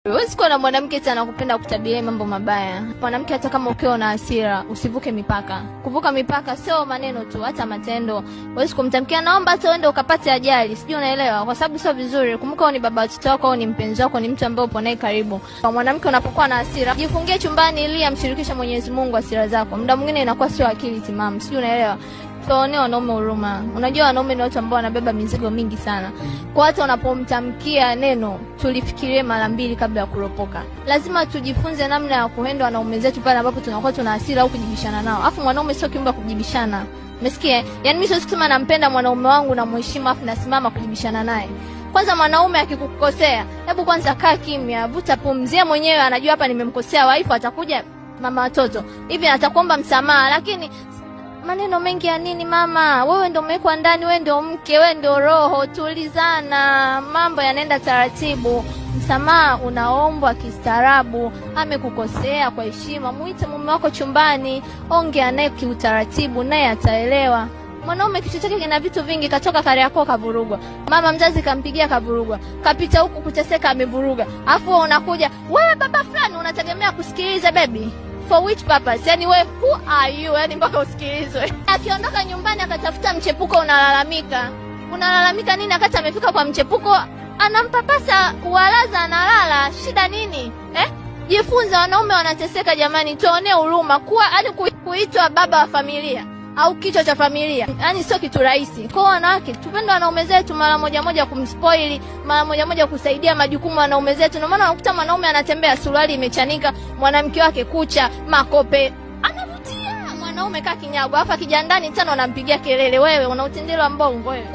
Huwezi kuwa na mwanamke tena kupenda kutabia mambo mabaya. Mwanamke hata kama ukiwa na hasira, usivuke mipaka. Kuvuka mipaka sio maneno tu, hata matendo. Huwezi kumtamkia naomba hata uende ukapate ajali. Sijui unaelewa, kwa sababu sio vizuri. Kumbuka ni baba watoto wako au ni mpenzi wako, ni mtu ambaye upo naye karibu. Kwa mwanamke unapokuwa na hasira, jifungie chumbani ili amshirikishe Mwenyezi Mungu hasira zako. Muda mwingine inakuwa sio akili timamu. Sijui unaelewa. Tuone wanaume huruma. Unajua wanaume ni watu ambao wanabeba mizigo mingi sana. Kwa hata unapomtamkia neno, tulifikirie mara mbili kabla ya kuropoka. Lazima tujifunze namna ya kuenda wanaume zetu pale ambapo tunakuwa tuna hasira au kujibishana nao. Afu mwanaume sio kiumbe kujibishana. Umesikia? Yaani mimi siwezi kusema nampenda mwanaume wangu na mheshimu afu nasimama kujibishana naye. Kwanza mwanaume akikukosea, hebu kwanza kaa kimya, vuta pumzi. Mwenyewe anajua hapa nimemkosea, wife atakuja mama watoto. Hivi atakuomba msamaha, lakini maneno mengi ya nini mama? Wewe ndio umewekwa ndani, wewe ndio mke, wewe ndio roho. Tulizana, mambo yanaenda taratibu. Msamaha unaombwa kistaarabu. Amekukosea kwa heshima, muite mume wako chumbani, ongea naye kiutaratibu, naye ataelewa. Mwanaume kichwa chake kina vitu vingi, katoka Kariakoo kavurugwa, mama mzazi kampigia kavurugwa, kapita huku kuteseka amevuruga. Afu unakuja wewe baba fulani unategemea kusikiliza baby? For which purpose? Yani wewe who are you? Yani mpaka usikilizwe. Akiondoka nyumbani akatafuta mchepuko unalalamika. Unalalamika nini akati amefika kwa mchepuko? Anampapasa walaza analala. Shida nini? Jifunze, wanaume wanateseka jamani, tuone huruma. Kuwa hadi kuitwa baba wa familia au kichwa cha familia, yani sio kitu rahisi. Kwa wanawake tupende wanaume zetu, mara moja kumspoili, mara moja kusaidia majukumu wanaume zetu. Ndio maana unakuta mwanaume anatembea suruali imechanika, mwanamke wake kucha, makope, anavutia. Mwanaume kaa kinyago, afa kijandani tena unampigia kelele, wewe unautendelewa mbongo wewe.